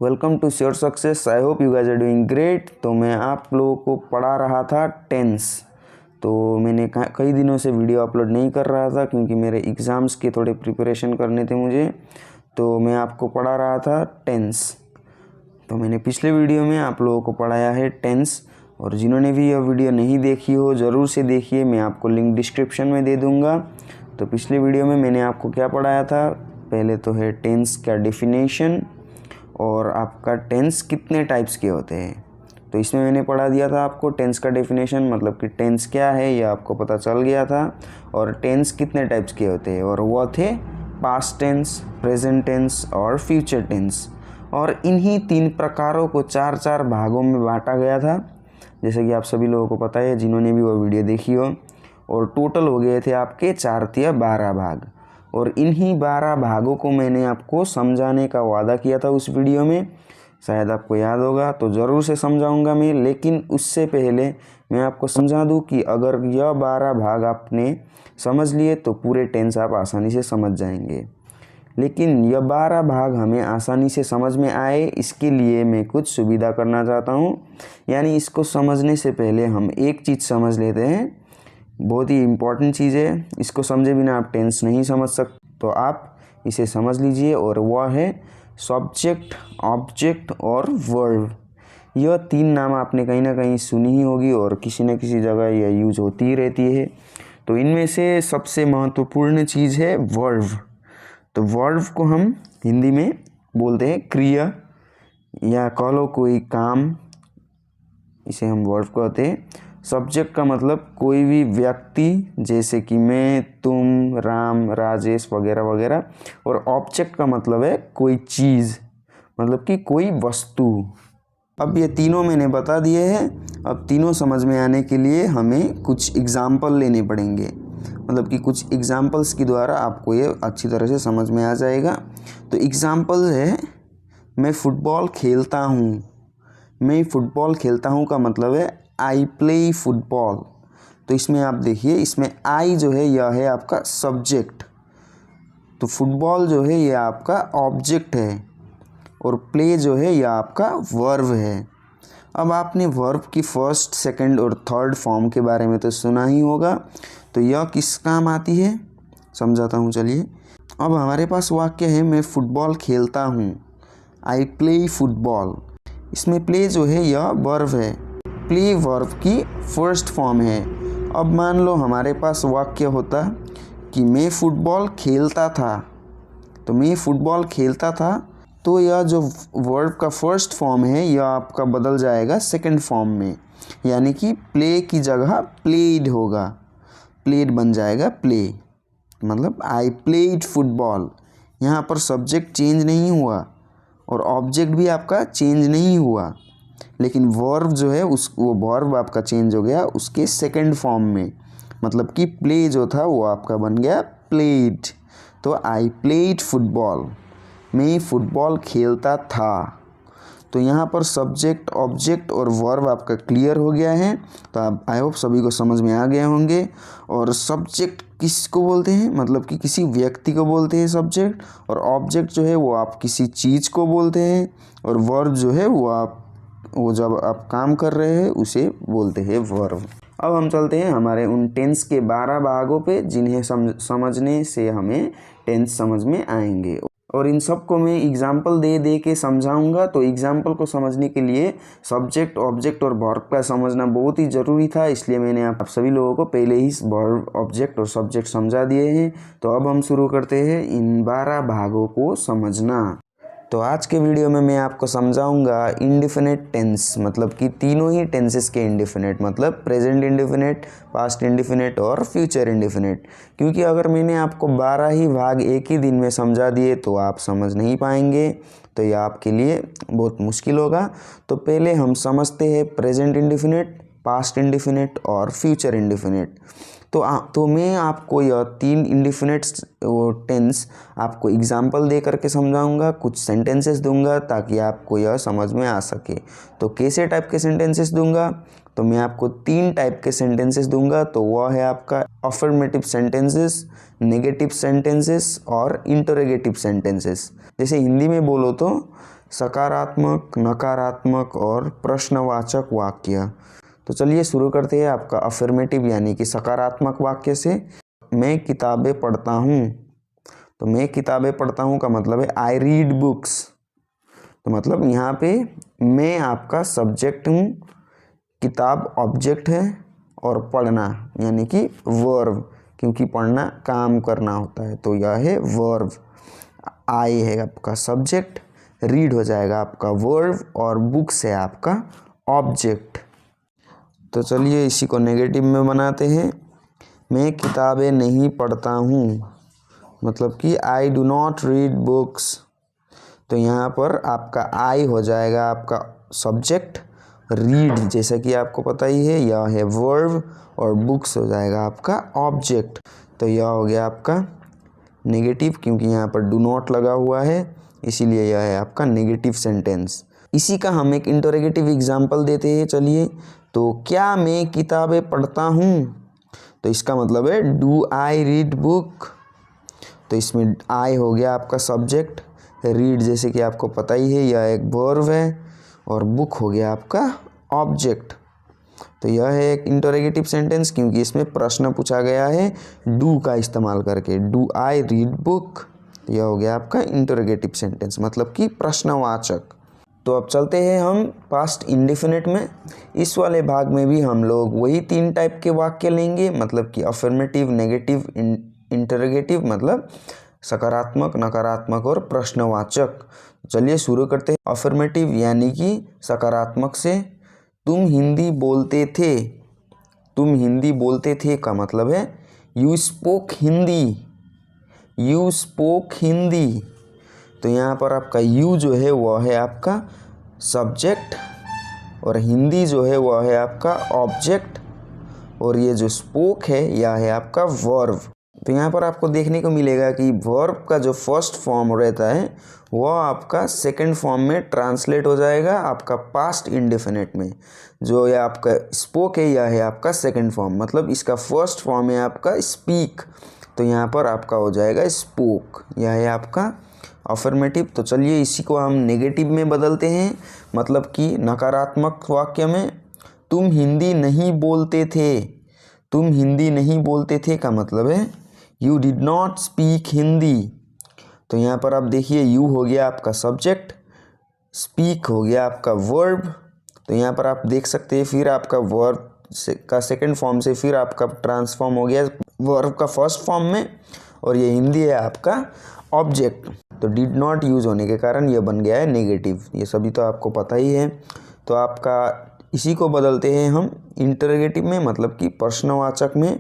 Welcome to sure success. I hope you guys are doing great. तो मैं आप लोगों को पढ़ा रहा था टेंस। तो मैंने कई दिनों से वीडियो अपलोड नहीं कर रहा था क्योंकि मेरे एग्ज़ाम्स के थोड़े प्रिपरेशन करने थे मुझे। तो मैं आपको पढ़ा रहा था टेंस। तो मैंने पिछले वीडियो में आप लोगों को पढ़ाया है टेंस, और जिन्होंने भी यह वीडियो नहीं देखी हो ज़रूर से देखिए, मैं आपको लिंक डिस्क्रिप्शन में दे दूँगा। तो पिछले वीडियो में मैंने आपको क्या पढ़ाया था, पहले तो है टेंस का डेफिनेशन और आपका टेंस कितने टाइप्स के होते हैं। तो इसमें मैंने पढ़ा दिया था आपको टेंस का डेफिनेशन, मतलब कि टेंस क्या है यह आपको पता चल गया था, और टेंस कितने टाइप्स के होते हैं, और वह थे पास्ट टेंस, प्रेजेंट टेंस और फ्यूचर टेंस। और इन्हीं 3 प्रकारों को 4 भागों में बांटा गया था, जैसे कि आप सभी लोगों को पता है जिन्होंने भी वो वीडियो देखी हो। और टोटल हो गए थे आपके 4 या 12 भाग, और इन्हीं 12 भागों को मैंने आपको समझाने का वादा किया था उस वीडियो में। शायद आपको याद होगा, तो ज़रूर से समझाऊंगा मैं, लेकिन उससे पहले मैं आपको समझा दूं कि अगर यह 12 भाग आपने समझ लिए तो पूरे टेंस आप आसानी से समझ जाएंगे। लेकिन यह 12 भाग हमें आसानी से समझ में आए, इसके लिए मैं कुछ सुविधा करना चाहता हूँ। यानी इसको समझने से पहले हम एक चीज़ समझ लेते हैं, बहुत ही इम्पॉर्टेंट चीज़ है। इसको समझे बिना आप टेंस नहीं समझ सकते, तो आप इसे समझ लीजिए, और वह है सब्जेक्ट, ऑब्जेक्ट और वर्ब। यह 3 नाम आपने कहीं ना कहीं सुनी ही होगी और किसी न किसी जगह यह यूज होती ही रहती है। तो इनमें से सबसे महत्वपूर्ण चीज़ है वर्ब। तो वर्ब को हम हिंदी में बोलते हैं क्रिया, या कह लो कोई काम, इसे हम वर्ब कहते हैं। सब्जेक्ट का मतलब कोई भी व्यक्ति, जैसे कि मैं, तुम, राम, राजेश वगैरह वगैरह। और ऑब्जेक्ट का मतलब है कोई चीज़, मतलब कि कोई वस्तु। अब ये तीनों मैंने बता दिए हैं। अब तीनों समझ में आने के लिए हमें कुछ एग्जाम्पल लेने पड़ेंगे, मतलब कि कुछ एग्जाम्पल्स के द्वारा आपको ये अच्छी तरह से समझ में आ जाएगा। तो एग्जाम्पल है, मैं फुटबॉल खेलता हूँ। मैं फुटबॉल खेलता हूँ का मतलब है आई प्ले फुटबॉल। तो इसमें आप देखिए, इसमें आई जो है यह है आपका सब्जेक्ट, तो फुटबॉल जो है यह आपका ऑब्जेक्ट है, और प्ले जो है यह आपका वर्ब है। अब आपने वर्ब की फर्स्ट, सेकंड और थर्ड फॉर्म के बारे में तो सुना ही होगा। तो यह किस काम आती है समझाता हूँ, चलिए। अब हमारे पास वाक्य है, मैं फुटबॉल खेलता हूँ, आई प्ले फुटबॉल। इसमें प्ले जो है यह वर्ब है, प्ले वर्ब की फर्स्ट फॉर्म है। अब मान लो हमारे पास वाक्य होता कि मैं फुटबॉल खेलता था, तो मैं फुटबॉल खेलता था, तो यह जो वर्ब का फर्स्ट फॉर्म है यह आपका बदल जाएगा सेकंड फॉर्म में, यानी कि प्ले की जगह प्लेड होगा, प्लेड बन जाएगा प्ले, मतलब आई प्लेड फुटबॉल। यहाँ पर सब्जेक्ट चेंज नहीं हुआ और ऑब्जेक्ट भी आपका चेंज नहीं हुआ, लेकिन वर्ब जो है वो वर्ब आपका चेंज हो गया उसके सेकंड फॉर्म में, मतलब कि प्ले जो था वो आपका बन गया प्लेड। तो आई प्लेड फुटबॉल, मैं फुटबॉल खेलता था। तो यहाँ पर सब्जेक्ट, ऑब्जेक्ट और वर्ब आपका क्लियर हो गया है। तो आप आई होप सभी को समझ में आ गए होंगे। और सब्जेक्ट किसको बोलते हैं, मतलब कि किसी व्यक्ति को बोलते हैं सब्जेक्ट, और ऑब्जेक्ट जो है वो आप किसी चीज़ को बोलते हैं, और वर्ब जो है वो जब आप काम कर रहे हैं उसे बोलते हैं वर्ब। अब हम चलते हैं हमारे उन टेंस के 12 भागों पे जिन्हें समझने से हमें टेंस समझ में आएंगे, और इन सब को मैं एग्जाम्पल दे दे के समझाऊंगा। तो एग्जाम्पल को समझने के लिए सब्जेक्ट, ऑब्जेक्ट और वर्ब का समझना बहुत ही ज़रूरी था, इसलिए मैंने आप सभी लोगों को पहले ही वर्ब, ऑब्जेक्ट और सब्जेक्ट समझा दिए हैं। तो अब हम शुरू करते हैं इन 12 भागों को समझना। तो आज के वीडियो में मैं आपको समझाऊंगा इंडेफिनिट टेंस, मतलब कि तीनों ही टेंसेस के इंडेफिनिट, मतलब प्रेजेंट इंडेफिनिट, पास्ट इंडेफिनिट और फ्यूचर इंडेफिनिट। क्योंकि अगर मैंने आपको 12 ही भाग एक ही दिन में समझा दिए तो आप समझ नहीं पाएंगे, तो यह आपके लिए बहुत मुश्किल होगा। तो पहले हम समझते हैं प्रेजेंट इंडेफिनिट, पास्ट इंडेफिनिट और फ्यूचर इंडेफिनिट। तो मैं आपको यह 3 इंडेफिनिट टेंस आपको एग्जाम्पल दे करके समझाऊंगा, कुछ सेंटेंसेस दूंगा ताकि आपको यह समझ में आ सके। तो कैसे टाइप के सेंटेंसेस दूंगा, तो मैं आपको 3 टाइप के सेंटेंसेस दूंगा। तो वह है आपका अफर्मेटिव सेंटेंसेस, नेगेटिव सेंटेंसेस और इंटरोगेटिव सेंटेंसेस। जैसे हिंदी में बोलो तो सकारात्मक, नकारात्मक और प्रश्नवाचक वाक्य। तो चलिए शुरू करते हैं आपका अफर्मेटिव यानी कि सकारात्मक वाक्य से। मैं किताबें पढ़ता हूँ। तो मैं किताबें पढ़ता हूँ का मतलब है आई रीड बुक्स। तो मतलब यहाँ पे मैं आपका सब्जेक्ट हूँ, किताब ऑब्जेक्ट है और पढ़ना यानी कि वर्ब, क्योंकि पढ़ना काम करना होता है तो यह है वर्ब। आई है आपका सब्जेक्ट, रीड हो जाएगा आपका वर्ब और बुक्स है आपका ऑब्जेक्ट। तो चलिए इसी को नेगेटिव में बनाते हैं। मैं किताबें नहीं पढ़ता हूँ, मतलब कि I do not read books. तो यहाँ पर आपका आई हो जाएगा आपका सब्जेक्ट, रीड जैसा कि आपको पता ही है यह है वर्ब और बुक्स हो जाएगा आपका ऑब्जेक्ट। तो यह हो गया आपका नेगेटिव, क्योंकि यहाँ पर डू नॉट लगा हुआ है इसीलिए यह है आपका नेगेटिव सेंटेंस। इसी का हम एक इंटरोगेटिव एग्जाम्पल देते हैं। चलिए, तो क्या मैं किताबें पढ़ता हूँ? तो इसका मतलब है डू आई रीड बुक। तो इसमें आई हो गया आपका सब्जेक्ट, रीड जैसे कि आपको पता ही है यह एक वर्ब है और बुक हो गया आपका ऑब्जेक्ट। तो यह है एक इंटरोगेटिव सेंटेंस, क्योंकि इसमें प्रश्न पूछा गया है डू का इस्तेमाल करके, डू आई रीड बुक। यह हो गया आपका इंटरोगेटिव सेंटेंस मतलब कि प्रश्नवाचक। तो अब चलते हैं हम पास्ट इंडेफिनिट में। इस वाले भाग में भी हम लोग वही 3 टाइप के वाक्य लेंगे, मतलब कि अफर्मेटिव, नेगेटिव, इंटरोगेटिव मतलब सकारात्मक, नकारात्मक और प्रश्नवाचक। चलिए शुरू करते हैं अफर्मेटिव यानी कि सकारात्मक से। तुम हिंदी बोलते थे। तुम हिंदी बोलते थे का मतलब है you spoke Hindi. You spoke Hindi. तो यहाँ पर आपका यू जो है वह है आपका सब्जेक्ट और हिंदी जो है वह है आपका ऑब्जेक्ट और ये जो स्पोक है यह है आपका वर्ब। तो यहाँ पर आपको देखने को मिलेगा कि वर्ब का जो फर्स्ट फॉर्म रहता है वह आपका सेकंड फॉर्म में ट्रांसलेट हो जाएगा आपका पास्ट इंडेफिनिट में। जो ये आपका स्पोक है यह है आपका सेकंड फॉर्म, मतलब इसका फर्स्ट फॉर्म है आपका स्पीक। तो यहाँ पर आपका हो जाएगा स्पोक, यह है आपका अफर्मेटिव। तो चलिए इसी को हम नेगेटिव में बदलते हैं, मतलब कि नकारात्मक वाक्य में तुम हिंदी नहीं बोलते थे। तुम हिंदी नहीं बोलते थे का मतलब है you did not speak Hindi. तो यहाँ पर आप देखिए यू हो गया आपका सब्जेक्ट, स्पीक हो गया आपका वर्ब। तो यहाँ पर आप देख सकते हैं फिर आपका वर्ब का सेकंड फॉर्म से फिर आपका ट्रांसफॉर्म हो गया वर्ब का फर्स्ट फॉर्म में और ये हिंदी है आपका ऑब्जेक्ट। तो डिड नॉट यूज़ होने के कारण ये बन गया है नेगेटिव, ये सभी तो आपको पता ही है। तो आपका इसी को बदलते हैं हम इंटरोगेटिव में, मतलब कि प्रश्नवाचक में।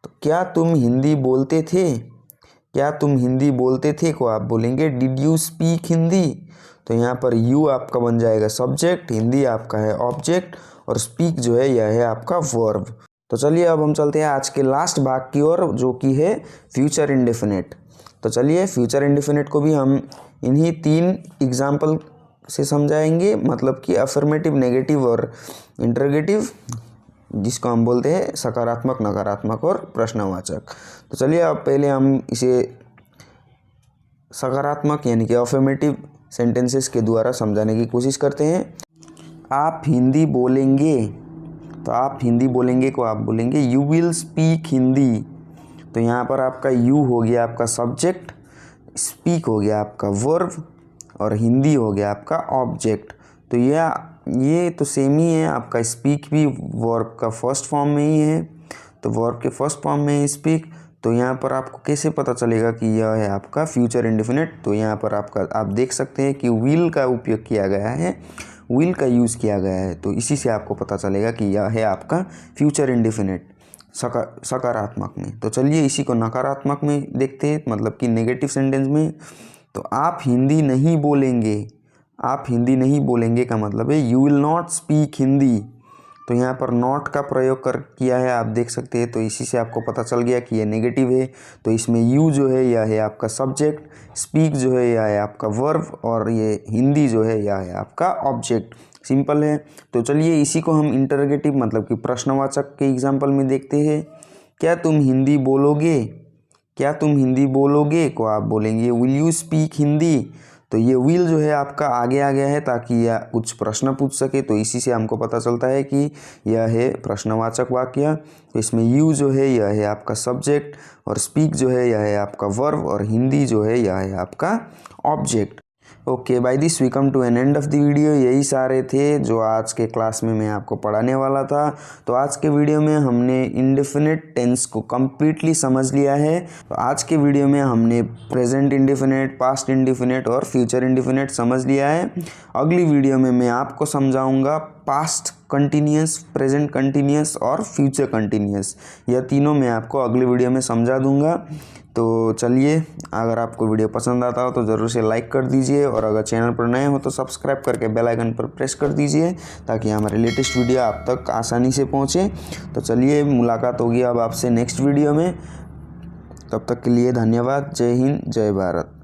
तो क्या तुम हिंदी बोलते थे? क्या तुम हिंदी बोलते थे को आप बोलेंगे डिड यू स्पीक हिंदी। तो यहाँ पर यू आपका बन जाएगा सब्जेक्ट, हिंदी आपका है ऑब्जेक्ट और स्पीक जो है यह है आपका वर्ब। तो चलिए अब हम चलते हैं आज के लास्ट भाग की ओर, जो कि है फ्यूचर इंडेफिनिट। तो चलिए फ्यूचर इंडेफिनिट को भी हम इन्हीं 3 एग्जाम्पल से समझाएंगे, मतलब कि अफर्मेटिव, नेगेटिव और इंटरोगेटिव, जिसको हम बोलते हैं सकारात्मक, नकारात्मक और प्रश्नवाचक। तो चलिए अब पहले हम इसे सकारात्मक यानी कि अफर्मेटिव सेंटेंसेस के द्वारा समझाने की कोशिश करते हैं। आप हिंदी बोलेंगे। तो आप हिंदी बोलेंगे को आप बोलेंगे यू विल स्पीक हिंदी। तो यहाँ पर आपका यू हो गया आपका सब्जेक्ट, स्पीक हो गया आपका वर्ब और हिंदी हो गया आपका ऑब्जेक्ट। तो ये तो सेम ही है, आपका स्पीक भी वर्ब का फर्स्ट फॉर्म में ही है, तो वर्ब के फर्स्ट फॉर्म में स्पीक। तो यहाँ पर आपको कैसे पता चलेगा कि यह है आपका फ्यूचर इंडेफिनिट? तो यहाँ पर आप देख सकते हैं कि विल का उपयोग किया गया है, विल का यूज़ किया गया है, तो इसी से आपको पता चलेगा कि यह है आपका फ्यूचर इंडेफिनिट सकारात्मक में। तो चलिए इसी को नकारात्मक में देखते हैं, मतलब कि नेगेटिव सेंटेंस में। तो आप हिंदी नहीं बोलेंगे। आप हिंदी नहीं बोलेंगे का मतलब है you will not speak Hindi. तो यहाँ पर नॉट का प्रयोग किया है, आप देख सकते हैं। तो इसी से आपको पता चल गया कि ये नेगेटिव है। तो इसमें यू जो है यह है आपका सब्जेक्ट, स्पीक जो है यह है आपका वर्ब और ये हिंदी जो है यह है आपका ऑब्जेक्ट। सिंपल है। तो चलिए इसी को हम इंटरोगेटिव मतलब कि प्रश्नवाचक के एग्जाम्पल में देखते हैं। क्या तुम हिंदी बोलोगे? क्या तुम हिंदी बोलोगे को आप बोलेंगे विल यू स्पीक हिंदी। तो ये विल जो है आपका आगे आ गया है ताकि यह कुछ प्रश्न पूछ सके, तो इसी से हमको पता चलता है कि यह है प्रश्नवाचक वाक्य। तो इसमें यू जो है यह है आपका सब्जेक्ट, और स्पीक जो है यह है आपका वर्ब, और हिंदी जो है यह है आपका object. Okay, by this we come to an end of the video. यही सारे थे जो आज के क्लास में मैं आपको पढ़ाने वाला था। तो आज के वीडियो में हमने इंडेफिनिट टेंस को कम्प्लीटली समझ लिया है। तो आज के वीडियो में हमने प्रेजेंट इंडेफिनिट, पास्ट इंडेफिनिट और फ्यूचर इंडेफिनिट समझ लिया है। अगली वीडियो में मैं आपको समझाऊंगा पास्ट कंटिन्यूअस, प्रेजेंट कंटिन्यूअस और फ्यूचर कंटिन्यूअस। यह तीनों मैं आपको अगली वीडियो में समझा दूंगा। तो चलिए, अगर आपको वीडियो पसंद आता हो तो ज़रूर से लाइक कर दीजिए, और अगर चैनल पर नए हो तो सब्सक्राइब करके बेल आइकन पर प्रेस कर दीजिए ताकि हमारे लेटेस्ट वीडियो आप तक आसानी से पहुंचे। तो चलिए, मुलाकात होगी अब आपसे नेक्स्ट वीडियो में। तब तक के लिए धन्यवाद। जय हिंद, जय भारत।